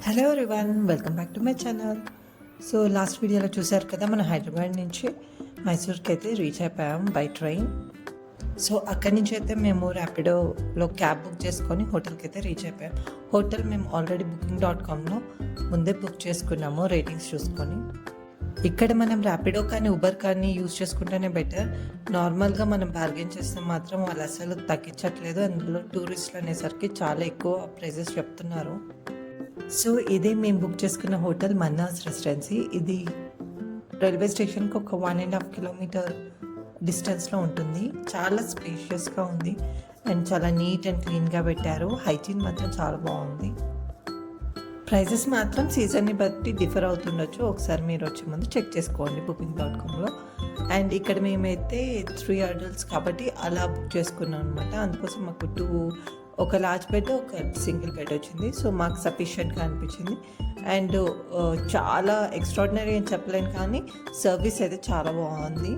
Hello everyone, welcome back to my channel. So last వీడియోలో చూసారు కదా, మనం హైదరాబాద్ నుంచి మైసూర్కి అయితే రీచ్ అయిపోయాం బై ట్రైన్. సో అక్కడి నుంచి అయితే మేము ర్యాపిడోలో క్యాబ్ బుక్ చేసుకొని హోటల్కి అయితే రీచ్ అయిపోయాం. హోటల్ మేము ఆల్రెడీ booking.comలో ముందే బుక్ చేసుకున్నాము రేటింగ్స్ చూసుకొని. ఇక్కడ మనం ర్యాపిడో కానీ ఉబర్ కానీ యూజ్ చేసుకుంటేనే బెటర్. నార్మల్గా మనం బార్గెన్ చేస్తే మాత్రం వాళ్ళు అసలు తగ్గించట్లేదు. అందులో టూరిస్టులు అనేసరికి చాలా ఎక్కువ ప్రైజెస్ చెప్తున్నారు. సో ఇదే మేము బుక్ చేసుకున్న హోటల్ మన్నాస్ రెసిడెన్సీ. ఇది రైల్వే స్టేషన్కి ఒక 1.5 కిలోమీటర్ డిస్టెన్స్లో ఉంటుంది. చాలా స్పేషియస్గా ఉంది అండ్ చాలా నీట్ అండ్ క్లీన్గా పెట్టారు. హైజీన్ మాత్రం చాలా బాగుంది. ప్రైజెస్ మాత్రం సీజన్ని బట్టి డిఫర్ అవుతుండొచ్చు. ఒకసారి మీరు వచ్చే ముందు చెక్ చేసుకోండి booking.comలో. అండ్ ఇక్కడ మేమైతే 3 adults కాబట్టి అలా బుక్ చేసుకున్నాం అనమాట. అందుకోసం మాకు ఒక లార్జ్ బెడ్, ఒక సింగిల్ బెడ్ వచ్చింది. సో మాకు సఫిషియెంట్గా అనిపించింది. అండ్ చాలా ఎక్స్ట్రాడినరీ అని చెప్పలేను, కానీ సర్వీస్ అయితే చాలా బాగుంది.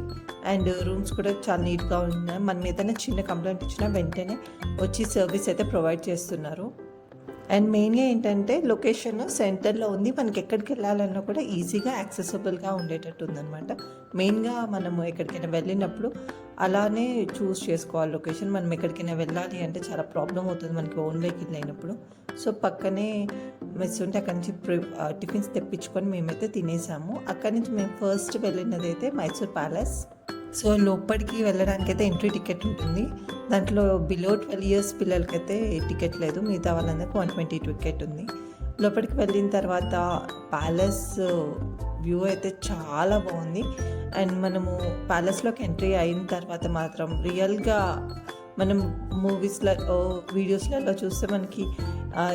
అండ్ రూమ్స్ కూడా చాలా నీట్గా ఉన్నాయి. మనం ఏదైనా చిన్న కంప్లైంట్ ఇచ్చినా వెంటనే వచ్చి సర్వీస్ అయితే ప్రొవైడ్ చేస్తున్నారు. అండ్ మెయిన్గా ఏంటంటే లొకేషన్ సెంటర్లో ఉంది. మనకి ఎక్కడికి వెళ్ళాలన్నా కూడా ఈజీగా యాక్సెసిబుల్గా ఉండేటట్టు ఉందన్నమాట. మెయిన్గా మనము ఎక్కడికైనా వెళ్ళినప్పుడు అలానే చూస్ చేసుకోవాలి లొకేషన్. మనం ఎక్కడికైనా వెళ్ళాలి అంటే చాలా ప్రాబ్లం అవుతుంది మనకి ఓన్ వెహికల్ అయినప్పుడు. సో పక్కనే మెస్ ఉంటే అక్కడి నుంచి టిఫిన్స్ తెప్పించుకొని మేమైతే తినేసాము. అక్కడి నుంచి మేము ఫస్ట్ వెళ్ళినది అయితే మైసూర్ ప్యాలెస్. సో లోపలికి వెళ్ళడానికి అయితే ఎంట్రీ టికెట్ ఉంటుంది. దాంట్లో బిలో 12 years పిల్లలకైతే టికెట్ లేదు. మిగతా వాళ్ళందరికీ 120 టికెట్ ఉంది. లోపలికి వెళ్ళిన తర్వాత ప్యాలెస్ వ్యూ అయితే చాలా బాగుంది. అండ్ మనము ప్యాలెస్లోకి ఎంట్రీ అయిన తర్వాత మాత్రం రియల్గా మనం మూవీస్లో వీడియోస్లలో చూస్తే మనకి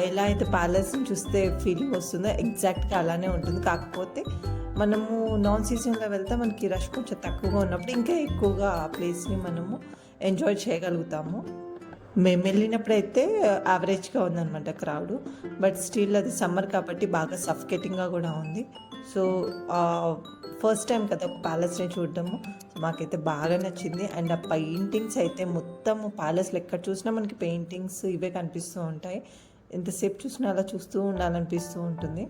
ఎలా అయితే ప్యాలెస్ని చూస్తే ఫీలింగ్ వస్తుందో ఎగ్జాక్ట్గా అలానే ఉంటుంది. కాకపోతే మనము నాన్ సీజన్లో వెళ్తే మనకి రష్ కొంచెం తక్కువగా ఉన్నప్పుడు ఇంకా ఎక్కువగా ఆ ప్లేస్ని మనము ఎంజాయ్ చేయగలుగుతాము. మేము వెళ్ళినప్పుడైతే యావరేజ్గా ఉందన్నమాట క్రౌడ్. బట్ స్టిల్ అది సమ్మర్ కాబట్టి బాగా సఫికేటింగ్గా కూడా ఉంది. సో ఫస్ట్ టైం కదా ఒక ప్యాలెస్ని చూడడము, మాకైతే బాగా నచ్చింది. అండ్ ఆ పెయింటింగ్స్ అయితే మొత్తము ప్యాలెస్లో ఎక్కడ చూసినా మనకి పెయింటింగ్స్ ఇవే కనిపిస్తూ ఉంటాయి. ఎంతసేపు చూసినా అలా చూస్తూ ఉండాలనిపిస్తూ ఉంటుంది.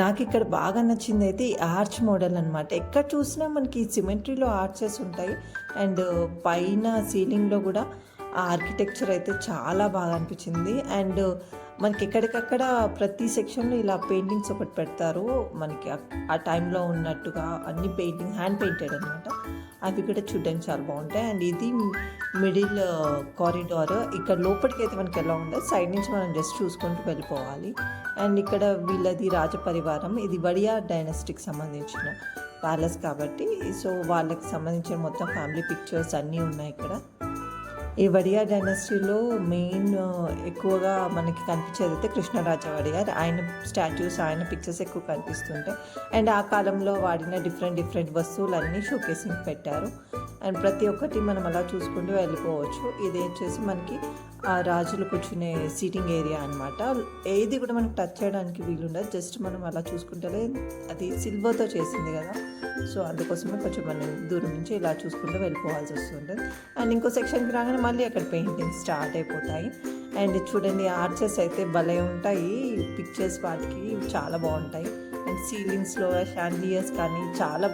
నాకు ఇక్కడ బాగా నచ్చింది అయితే ఈ ఆర్చ్ మోడల్ అనమాట. ఎక్కడ చూసినా మనకి సిమెట్రీలో ఆర్చెస్ ఉంటాయి. అండ్ పైన సీలింగ్లో కూడా ఆ ఆర్కిటెక్చర్ అయితే చాలా బాగా అనిపించింది. అండ్ మనకి ఎక్కడికక్కడ ప్రతి సెక్షన్లో ఇలా పెయింటింగ్స్ ఒకటి పెడతారు. మనకి ఆ టైంలో ఉన్నట్టుగా అన్ని పెయింటింగ్ హ్యాండ్ పెయింటెడ్ అనమాట. అవి కూడా చూడడానికి చాలా బాగుంటాయి. అండ్ ఇది మిడిల్ కారిడార్. ఇక్కడ లోపలికి అయితే మనకి ఎలా ఉండదు, సైడ్ నుంచి మనం జస్ట్ చూసుకుంటూ వెళ్ళిపోవాలి. అండ్ ఇక్కడ వీళ్ళది రాజపరివారం. ఇది వడియా డైనస్టీకి సంబంధించిన ప్యాలెస్ కాబట్టి సో వాళ్ళకి సంబంధించిన మొత్తం ఫ్యామిలీ పిక్చర్స్ అన్నీ ఉన్నాయి ఇక్కడ. ఈ వడియా డైనస్టీలో మెయిన్ ఎక్కువగా మనకి కనిపించేది అయితే కృష్ణరాజ వడియార్. ఆయన స్టాచ్యూస్, ఆయన పిక్చర్స్ ఎక్కువ కనిపిస్తుంటాయి. అండ్ ఆ కాలంలో వాడిన డిఫరెంట్ వస్తువులన్నీ షోకేసింగ్ పెట్టారు. అండ్ ప్రతి ఒక్కటి మనం అలా చూసుకుంటూ వెళ్ళిపోవచ్చు. ఇది వచ్చేసి మనకి ఆ రాజులు కూర్చునే సీటింగ్ ఏరియా అనమాట. ఏది కూడా మనకి టచ్ చేయడానికి వీలుండదు. జస్ట్ మనం అలా చూసుకుంటే అది సిల్వర్తో చేసింది కదా, సో అందుకోసమే కొంచెం మనం దూరం నుంచి ఇలా చూసుకుంటూ వెళ్ళిపోవాల్సి వస్తుంటుంది. అండ్ ఇంకో సెక్షన్కి రాగానే మళ్ళీ అక్కడ పెయింటింగ్స్ స్టార్ట్ అయిపోతాయి. అండ్ చూడండి ఆర్చెస్ అయితే భలే ఉంటాయి. పిక్చర్స్ వాటికి చాలా బాగుంటాయి. అండ్ సీలింగ్స్లో షాండియర్స్ కానీ చాలా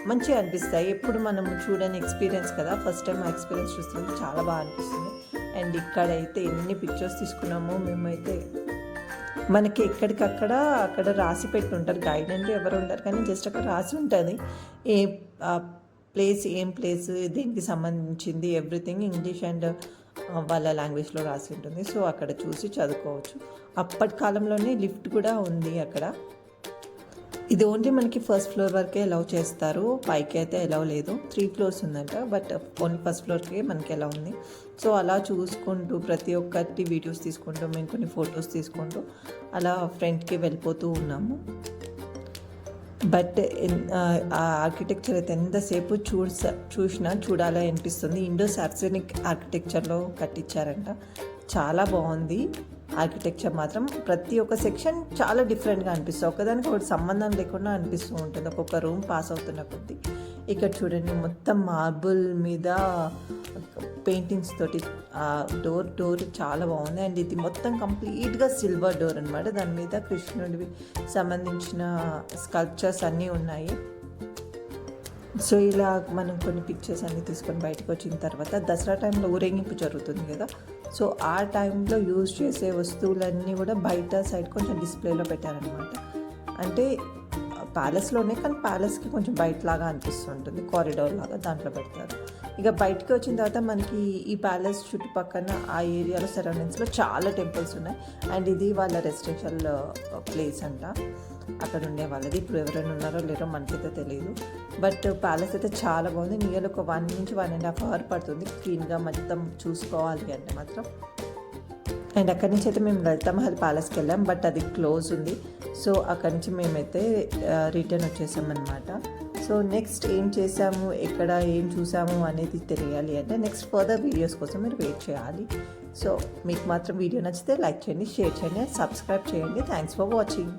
మంచిగా అనిపిస్తాయి. ఎప్పుడు మనం చూడని ఎక్స్పీరియన్స్ కదా, ఫస్ట్ టైం ఆ ఎక్స్పీరియన్స్ చూస్తుంటే చాలా బాగా అనిపిస్తుంది. అండ్ ఇక్కడైతే ఎన్ని పిక్చర్స్ తీసుకున్నామో మేమైతే. మనకి అక్కడ రాసి పెట్టి ఉంటారు, గైడ్ అంటే ఎవరు ఉంటారు కానీ జస్ట్ అక్కడ రాసి ఉంటుంది ఏ ఏం ప్లేస్ దీనికి సంబంధించింది ఎవ్రీథింగ్ ఇంగ్లీష్ అండ్ వాళ్ళ లాంగ్వేజ్లో రాసి ఉంటుంది. సో అక్కడ చూసి చదువుకోవచ్చు. అప్పటి కాలంలోనే లిఫ్ట్ కూడా ఉంది అక్కడ. ఇది ఓన్లీ మనకి ఫస్ట్ ఫ్లోర్ వరకే అలౌ చేస్తారు, పైకి అయితే అలౌ లేదు. 3 floors ఉందంట, బట్ ఓన్లీ ఫస్ట్ ఫ్లోర్కే మనకి అలౌ ఉంది. సో అలా చూసుకుంటూ ప్రతి ఒక్కటి వీడియోస్ తీసుకుంటూ మేము కొన్ని ఫొటోస్ తీసుకుంటూ అలా ఫ్రంట్కి వెళ్ళిపోతూ ఉన్నాము. బట్ ఆ ఆర్కిటెక్చర్ అయితే ఎంతసేపు చూసినా చూడాలి అనిపిస్తుంది. ఇండో సార్సెనిక్ ఆర్కిటెక్చర్లో కట్టించారంట. చాలా బాగుంది ఆర్కిటెక్చర్ మాత్రం. ప్రతి ఒక్క సెక్షన్ చాలా డిఫరెంట్గా అనిపిస్తుంది, ఒకదానికి ఒకటి సంబంధం లేకుండా అనిపిస్తూ ఉంటుంది ఒక్కొక్క రూమ్ పాస్ అవుతున్న కొద్దీ. ఇక్కడ చూడండి మొత్తం మార్బుల్ మీద పెయింటింగ్స్ తోటి డోర్ చాలా బాగుంది. అండ్ ఇది మొత్తం కంప్లీట్గా సిల్వర్ డోర్ అనమాట. దాని మీద కృష్ణుడివి సంబంధించిన స్కల్ప్చర్స్ అన్నీ ఉన్నాయి. సో ఇలా మనం కొన్ని పిక్చర్స్ అన్నీ తీసుకొని బయటకు వచ్చిన తర్వాత దసరా టైంలో ఊరేగింపు జరుగుతుంది కదా, సో ఆ టైంలో యూజ్ చేసే వస్తువులన్నీ కూడా బయట సైడ్ కొంచెం డిస్ప్లేలో పెట్టారనమాట. అంటే ప్యాలెస్లోనే, కానీ ప్యాలెస్కి కొంచెం బయటలాగా అనిపిస్తుంటుంది, కారిడార్ లాగా దాంట్లో పెడతారు. ఇక బయటకు వచ్చిన తర్వాత మనకి ఈ ప్యాలెస్ చుట్టుపక్కల ఆ ఏరియాలో సరౌండింగ్స్లో చాలా టెంపుల్స్ ఉన్నాయి. అండ్ ఇది వాళ్ళ రెసిడెన్షియల్ ప్లేస్ అంట, అక్కడ ఉండే వాళ్ళది. ఇప్పుడు ఎవరైనా ఉన్నారో లేరో మనకైతే తెలియదు. బట్ ప్యాలెస్ అయితే చాలా బాగుంది. నియర్లీ ఒక 1 నుంచి 1.5 అవర్ పడుతుంది క్లీన్గా మొత్తం చూసుకోవాలి అంటే మాత్రం. అండ్ అక్కడి నుంచి అయితే మేము లలితా మహల్ ప్యాలెస్కి వెళ్ళాం, బట్ అది క్లోజ్ ఉంది. సో అక్కడి నుంచి మేమైతే రిటర్న్ వచ్చేసామన్నమాట. సో నెక్స్ట్ ఏం చేసాము, ఎక్కడ ఏం చూసాము అనేది తెలియాలి అంటే నెక్స్ట్ ఫర్దర్ వీడియోస్ కోసం మీరు వెయిట్ చేయాలి. సో మీకు మాత్రం వీడియో నచ్చితే లైక్ చేయండి, షేర్ చేయండి, సబ్స్క్రైబ్ చేయండి. Thanks for watching.